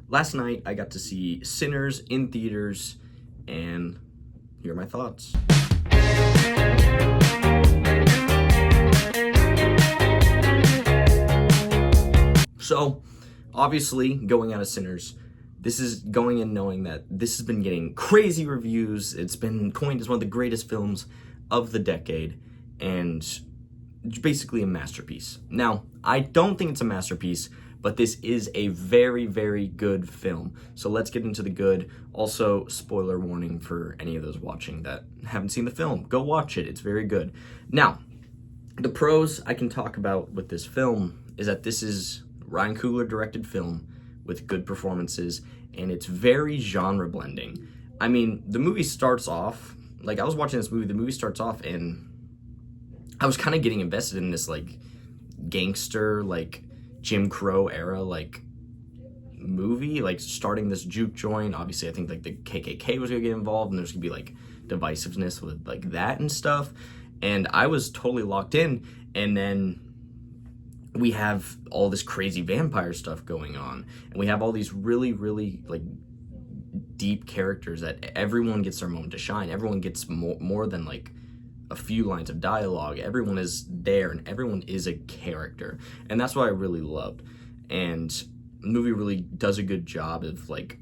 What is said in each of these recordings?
Last night, I got to see Sinners in theaters, and here are my thoughts. So, obviously, going out of Sinners, this is going in knowing that this has been getting crazy reviews. It's been coined as one of the greatest films of the decade, and basically a masterpiece. Now, I don't think it's a masterpiece, but this is a very, very good film. So let's get into the good. Also, spoiler warning for any of those watching that haven't seen the film. Go watch it. It's very good. Now, the pros I can talk about with this film is that this is Ryan Coogler directed film with good performances, and it's very genre blending. I mean, the movie starts off, like I was watching this movie, the movie starts off and I was kind of getting invested in this like gangster, like Jim Crow era, like movie, like starting this juke joint. Obviously, I think like the KKK was gonna get involved, and there's gonna be like divisiveness with like that and stuff. And I was totally locked in. And then we have all this crazy vampire stuff going on, and we have all these really, really like deep characters that everyone gets their moment to shine. Everyone gets more than like a few lines of dialogue. Everyone is there and everyone is a character, and that's what I really loved. And the movie really does a good job of like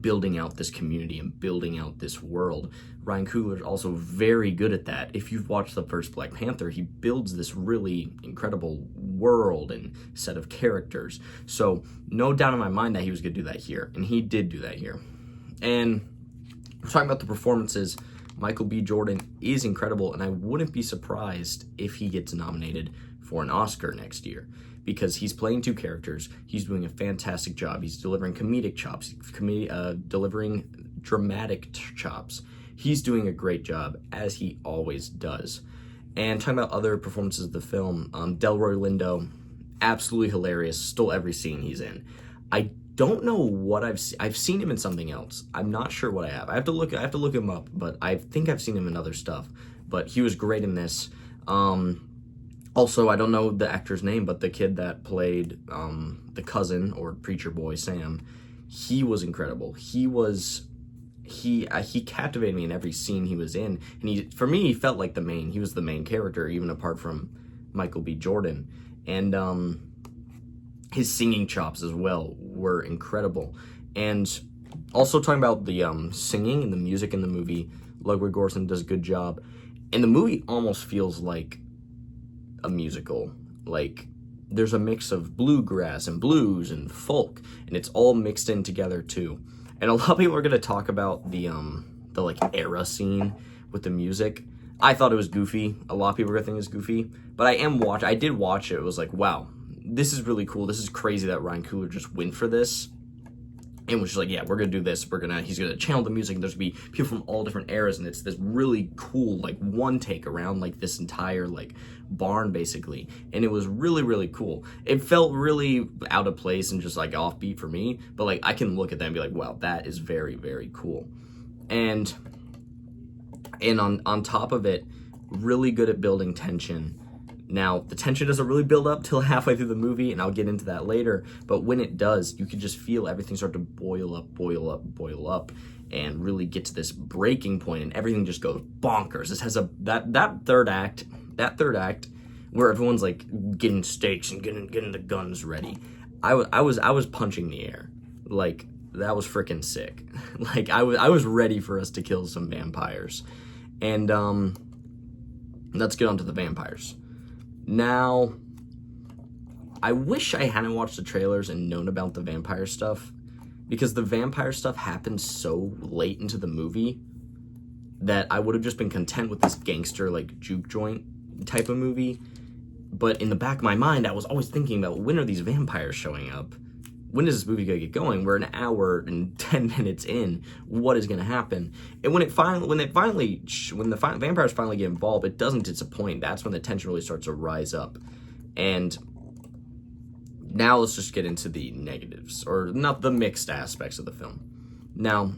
building out this community and building out this world. Ryan Coogler is also very good at that. If you've watched the first Black Panther, he builds this really incredible world and set of characters. So no doubt in my mind that he was going to do that here, and he did do that here. And we're talking about the performances. Michael B. Jordan is incredible, and I wouldn't be surprised if he gets nominated for an Oscar next year, because he's playing two characters. He's doing a fantastic job. He's delivering comedic chops, delivering dramatic chops. He's doing a great job, as he always does. And talking about other performances of the film, Delroy Lindo, absolutely hilarious, stole every scene he's in. I don't know what I've seen him in something else. I'm not sure what I have. I have to look him up, but I think I've seen him in other stuff. But he was great in this. Also, I don't know the actor's name, but the kid that played the cousin or preacher boy Sam, he was incredible. He captivated me in every scene he was in, and for me he felt like he was the main character, even apart from Michael B. Jordan. And his singing chops as well were incredible. And also talking about the singing and the music in the movie, Ludwig Göransson does a good job. And the movie almost feels like a musical. Like there's a mix of bluegrass and blues and folk, and it's all mixed in together too. And a lot of people are gonna talk about the like era scene with the music. I thought it was goofy. A lot of people are gonna think it's goofy, but I did watch it. It was like, wow, this is really cool. This is crazy that Ryan Coogler just went for this and was just like, yeah, we're gonna do this. He's gonna channel the music, and there's gonna be people from all different eras, and it's this really cool like one take around like this entire like barn basically. And it was really, really cool. It felt really out of place and just like offbeat for me, but like I can look at that and be like, wow, that is very, very cool. And on top of it, really good at building tension. Now, the tension doesn't really build up till halfway through the movie, and I'll get into that later, but when it does, you can just feel everything start to boil up, and really get to this breaking point, and everything just goes bonkers. This has that third act where everyone's like getting stakes and getting the guns ready. I was punching the air. Like, that was freaking sick. Like, I was ready for us to kill some vampires. And let's get on to the vampires. Now, I wish I hadn't watched the trailers and known about the vampire stuff, because the vampire stuff happened so late into the movie that I would have just been content with this gangster, like, juke joint type of movie. But in the back of my mind, I was always thinking about, when are these vampires showing up? When is this movie gonna get going? We're an hour and 10 minutes in. What is gonna happen? And when the vampires finally get involved, it doesn't disappoint. That's when the tension really starts to rise up. And now let's just get into the negatives, or not the mixed aspects of the film. Now,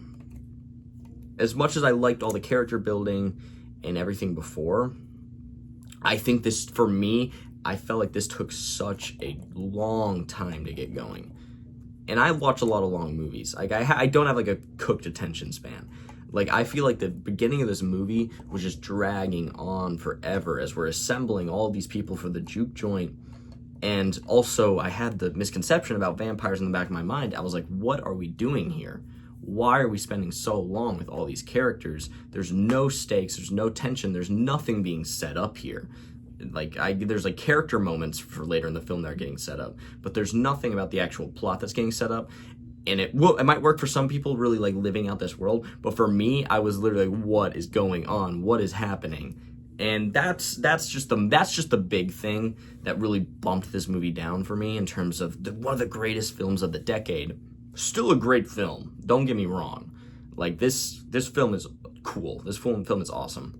as much as I liked all the character building and everything before, I think this, for me, I felt like this took such a long time to get going. And I watch a lot of long movies. Like I don't have like a cooked attention span. Like I feel like the beginning of this movie was just dragging on forever as we're assembling all these people for the juke joint. And also I had the misconception about vampires in the back of my mind. I was like, what are we doing here? Why are we spending so long with all these characters? There's no stakes, there's no tension, there's nothing being set up here. Like there's like character moments for later in the film that are getting set up, but there's nothing about the actual plot that's getting set up. And it might work for some people really like living out this world, but for me, I was literally like, what is going on? What is happening? And that's just the big thing that really bumped this movie down for me in terms of one of the greatest films of the decade. Still a great film, don't get me wrong. Like this film is cool. This film is awesome.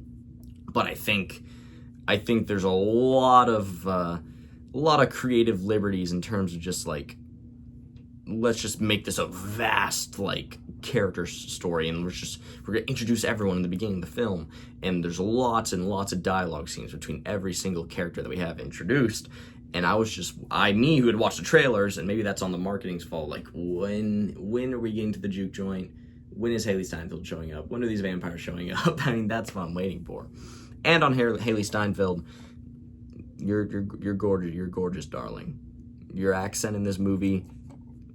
But I think there's a lot of creative liberties in terms of just like, let's just make this a vast like character story, and we're gonna introduce everyone in the beginning of the film, and there's lots and lots of dialogue scenes between every single character that we have introduced. And me who had watched the trailers, and maybe that's on the marketing's fault, like when are we getting to the juke joint? When is Haley Steinfeld showing up? When are these vampires showing up? I mean, that's what I'm waiting for. And on Haley Steinfeld, you're gorgeous, darling. Your accent in this movie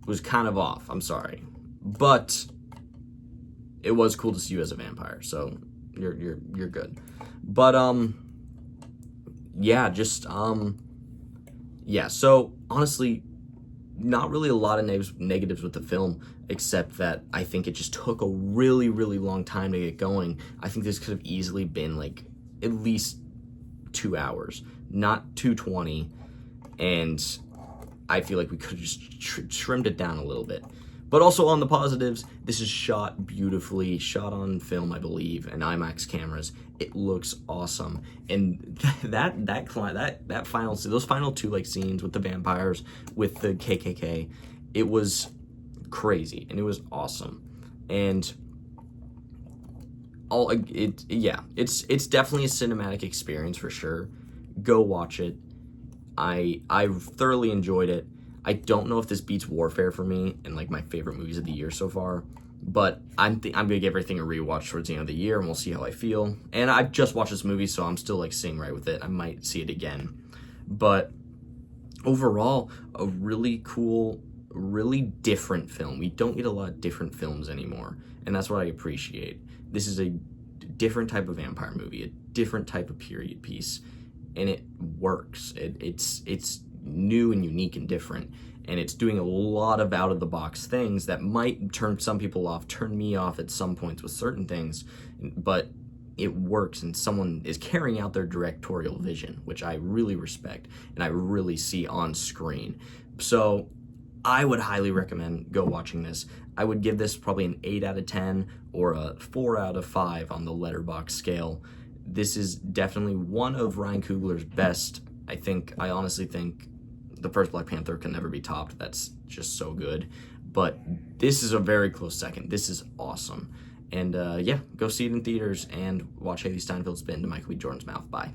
was kind of off. I'm sorry, but it was cool to see you as a vampire. So you're good. But yeah, yeah. So honestly, not really a lot of negatives with the film, except that I think it just took a really, really long time to get going. I think this could have easily been like at least 2 hours, not 220, and I feel like we could have just trimmed it down a little bit. But also on the positives, this is shot beautifully, shot on film, I believe, and IMAX cameras. It looks awesome, and those final two like scenes with the vampires, with the KKK, it was crazy and it was awesome, and it's definitely a cinematic experience for sure. Go watch it. I thoroughly enjoyed it. I don't know if this beats Warfare for me and like my favorite movies of the year so far, but I'm gonna give everything a rewatch towards the end of the year, and we'll see how I feel. And I've just watched this movie, so I'm still like sitting right with it. I might see it again, but overall, a really cool, really different film. We don't get a lot of different films anymore, and that's what I appreciate. This is a different type of vampire movie, a different type of period piece, and it works. It's new and unique and different, and it's doing a lot of out-of-the-box things that might turn some people off, turn me off at some points with certain things, but it works, and someone is carrying out their directorial vision, which I really respect and I really see on screen. So I would highly recommend go watching this. I would give this probably an 8 out of 10 or a 4 out of 5 on the Letterboxd scale. This is definitely one of Ryan Coogler's best. I honestly think the first Black Panther can never be topped. That's just so good. But this is a very close second. This is awesome. And yeah, go see it in theaters and watch Haley Steinfeld spit into Michael B. Jordan's mouth. Bye.